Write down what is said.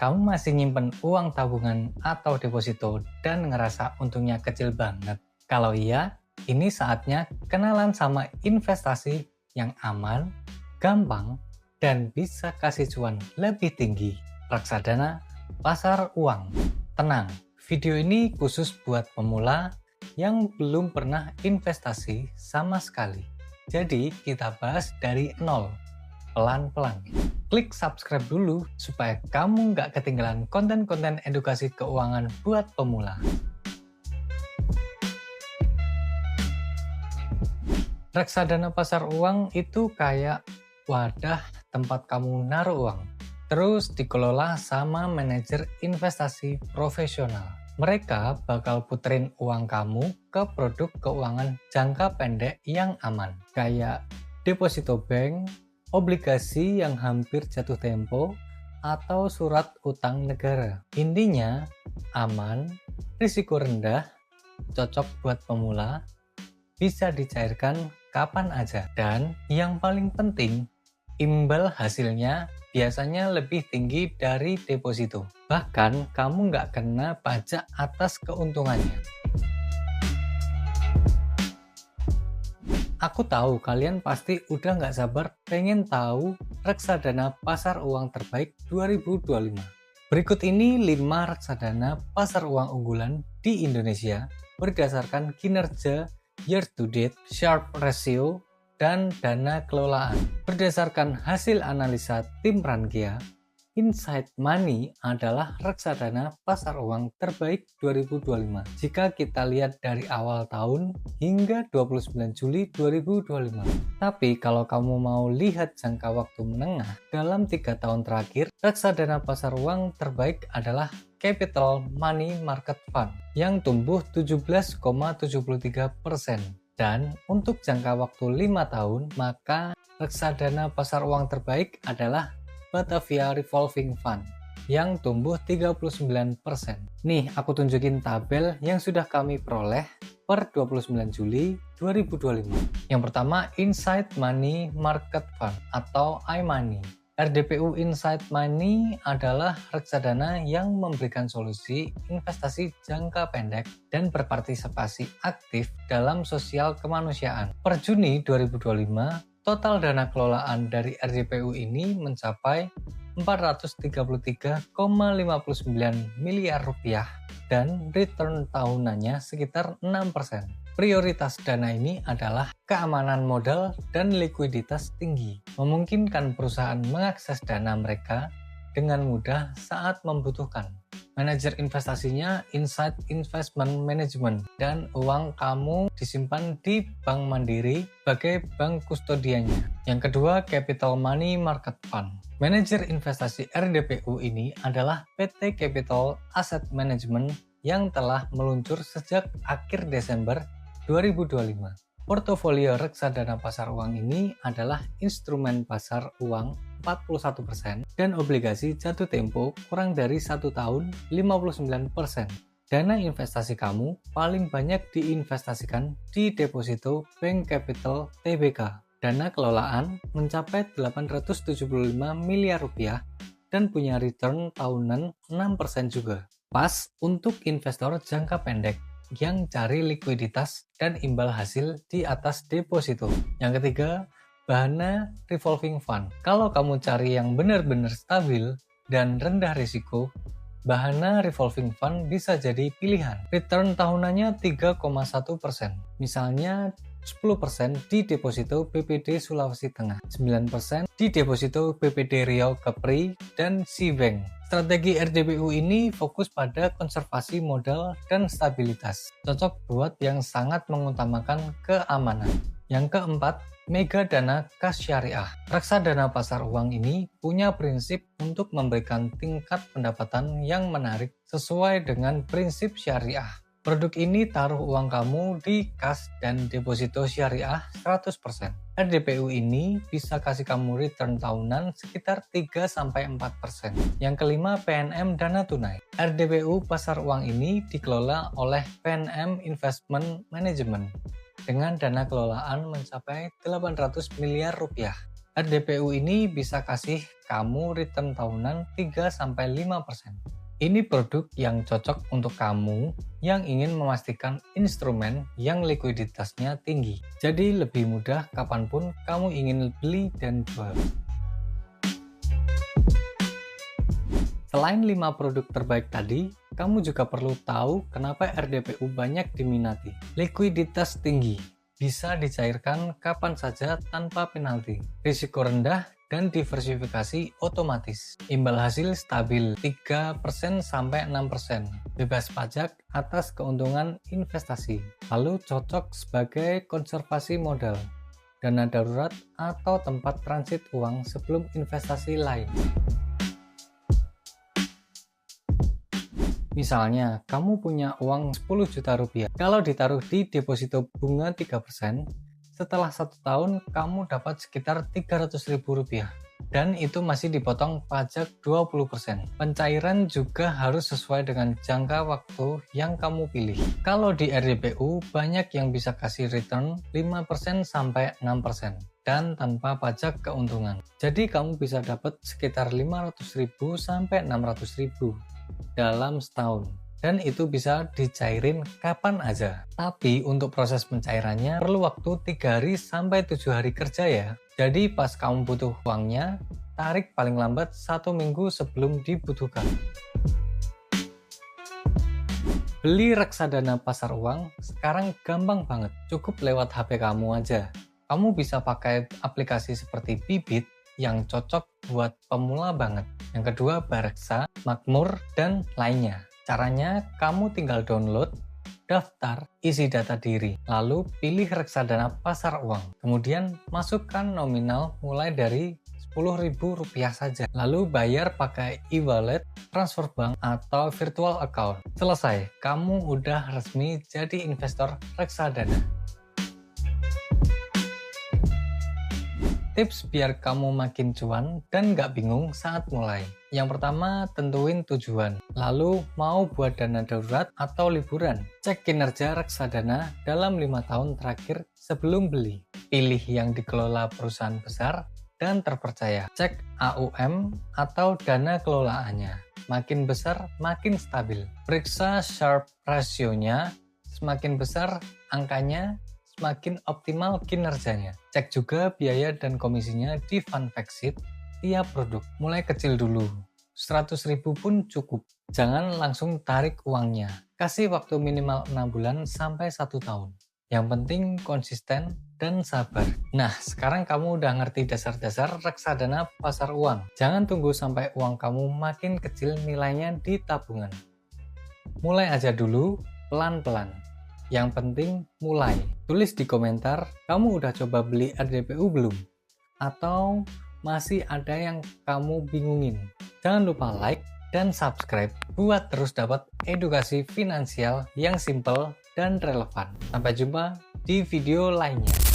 Kamu masih nyimpen uang tabungan atau deposito dan ngerasa untungnya kecil banget? Kalau iya, ini saatnya kenalan sama investasi yang aman, gampang, dan bisa kasih cuan lebih tinggi. Reksadana pasar uang. Tenang, video ini khusus buat pemula yang belum pernah investasi sama sekali. Jadi kita bahas dari nol, pelan-pelan. Klik subscribe dulu supaya kamu nggak ketinggalan konten-konten edukasi keuangan buat pemula. Reksadana pasar uang itu kayak wadah tempat kamu naruh uang, terus dikelola sama manajer investasi profesional. Mereka bakal puterin uang kamu ke produk keuangan jangka pendek yang aman, kayak deposito bank, obligasi yang hampir jatuh tempo, atau surat utang negara. Intinya, aman, risiko rendah, cocok buat pemula, bisa dicairkan kapan aja. Dan yang paling penting, imbal hasilnya biasanya lebih tinggi dari deposito. Bahkan, kamu nggak kena pajak atas keuntungannya. Aku tahu kalian pasti udah nggak sabar pengen tahu reksadana pasar uang terbaik 2025. Berikut ini 5 reksadana pasar uang unggulan di Indonesia berdasarkan kinerja year to date, Sharpe ratio, dan dana kelolaan. Berdasarkan hasil analisa tim Rankia, Insight Money adalah reksadana pasar uang terbaik 2025 jika kita lihat dari awal tahun hingga 29 Juli 2025. Tapi kalau kamu mau lihat jangka waktu menengah dalam 3 tahun terakhir, reksadana pasar uang terbaik adalah Capital Money Market Fund yang tumbuh 17,73%. Dan untuk jangka waktu 5 tahun, maka reksadana pasar uang terbaik adalah Batavia Revolving Fund yang tumbuh 39%. Nih, aku tunjukin tabel yang sudah kami peroleh per 29 Juli 2025. Yang pertama, Insight Money Market Fund atau iMoney. RDPU Insight Money adalah reksadana yang memberikan solusi investasi jangka pendek dan berpartisipasi aktif dalam sosial kemanusiaan. Per Juni 2025, total dana kelolaan dari RDPU ini mencapai 433,59 miliar rupiah dan return tahunannya sekitar 6%. Prioritas dana ini adalah keamanan modal dan likuiditas tinggi, memungkinkan perusahaan mengakses dana mereka dengan mudah saat membutuhkan. Manajer investasinya Insight Investment Management dan uang kamu disimpan di Bank Mandiri sebagai bank kustodiannya. Yang kedua, Capital Money Market Fund. Manajer investasi RDPU ini adalah PT Capital Asset Management yang telah meluncur sejak akhir Desember 2025. Portofolio reksadana pasar uang ini adalah instrumen pasar uang 41% dan obligasi jatuh tempo kurang dari 1 tahun 59%. Dana investasi kamu paling banyak diinvestasikan di deposito Bank Capital Tbk. Dana kelolaan mencapai 875 miliar rupiah dan punya return tahunan 6% juga. Pas untuk investor jangka pendek yang cari likuiditas dan imbal hasil di atas deposito. Yang ketiga, Bahana Revolving Fund. Kalau kamu cari yang benar-benar stabil dan rendah risiko, Bahana Revolving Fund bisa jadi pilihan. Return tahunannya 3,1%. Misalnya 10% di deposito BPD Sulawesi Tengah, 9% di deposito BPD Riau Kepri dan Sibank. Strategi RDPU ini fokus pada konservasi modal dan stabilitas, cocok buat yang sangat mengutamakan keamanan. Yang keempat, Mega Dana Kas Syariah. Reksadana pasar uang ini punya prinsip untuk memberikan tingkat pendapatan yang menarik sesuai dengan prinsip syariah. Produk ini taruh uang kamu di kas dan deposito syariah 100%. RDPU ini bisa kasih kamu return tahunan sekitar 3-4%. Yang kelima, PNM Dana Tunai. RDPU pasar uang ini dikelola oleh PNM Investment Management dengan dana kelolaan mencapai 800 miliar rupiah. RDPU ini bisa kasih kamu return tahunan 3-5%. Ini produk yang cocok untuk kamu yang ingin memastikan instrumen yang likuiditasnya tinggi. Jadi lebih mudah kapanpun kamu ingin beli dan jual. Selain 5 produk terbaik tadi, kamu juga perlu tahu kenapa RDPU banyak diminati. Likuiditas tinggi, bisa dicairkan kapan saja tanpa penalti. Risiko rendah dan diversifikasi otomatis. Imbal hasil stabil 3%-6%. Bebas pajak atas keuntungan investasi. Lalu cocok sebagai konservasi modal, dana darurat, atau tempat transit uang sebelum investasi lain. Misalnya, kamu punya uang 10 juta rupiah. Kalau ditaruh di deposito bunga 3%, setelah 1 tahun kamu dapat sekitar 300 ribu rupiah. Dan itu masih dipotong pajak 20%. Pencairan juga harus sesuai dengan jangka waktu yang kamu pilih. Kalau di RDPU, banyak yang bisa kasih return 5%-6% dan tanpa pajak keuntungan. Jadi kamu bisa dapat sekitar 500 ribu sampai 600 ribu dalam setahun. Dan itu bisa dicairin kapan aja. Tapi untuk proses pencairannya perlu waktu 3 hari sampai 7 hari kerja ya. Jadi pas kamu butuh uangnya, tarik paling lambat 1 minggu sebelum dibutuhkan. Beli reksadana pasar uang sekarang gampang banget. Cukup lewat HP kamu aja. Kamu bisa pakai aplikasi seperti Bibit yang cocok buat pemula banget. Yang kedua, Bareksa, Makmur, dan lainnya. Caranya, kamu tinggal download, daftar, isi data diri, lalu pilih reksadana pasar uang. Kemudian, masukkan nominal mulai dari Rp10.000 saja. Lalu bayar pakai e-wallet, transfer bank, atau virtual account. Selesai, kamu udah resmi jadi investor reksadana. Tips biar kamu makin cuan dan nggak bingung saat mulai. Yang pertama, tentuin tujuan. Lalu, mau buat dana darurat atau liburan? Cek kinerja reksadana dalam 5 tahun terakhir sebelum beli. Pilih yang dikelola perusahaan besar dan terpercaya. Cek AUM atau dana kelolaannya. Makin besar, makin stabil. Periksa Sharpe ratio-nya. Semakin besar angkanya, semakin optimal kinerjanya. Cek juga biaya dan komisinya di FunFactSheet tiap produk. Mulai kecil dulu, 100.000 pun cukup. Jangan langsung tarik uangnya. Kasih waktu minimal 6 bulan sampai 1 tahun. Yang penting konsisten dan sabar. Nah, sekarang kamu udah ngerti dasar-dasar reksadana pasar uang. Jangan tunggu sampai uang kamu makin kecil nilainya di tabungan. Mulai aja dulu, pelan-pelan. Yang penting mulai. Tulis di komentar, kamu udah coba beli RDPU belum? Atau masih ada yang kamu bingungin? Jangan lupa like dan subscribe buat terus dapat edukasi finansial yang simple dan relevan. Sampai jumpa di video lainnya.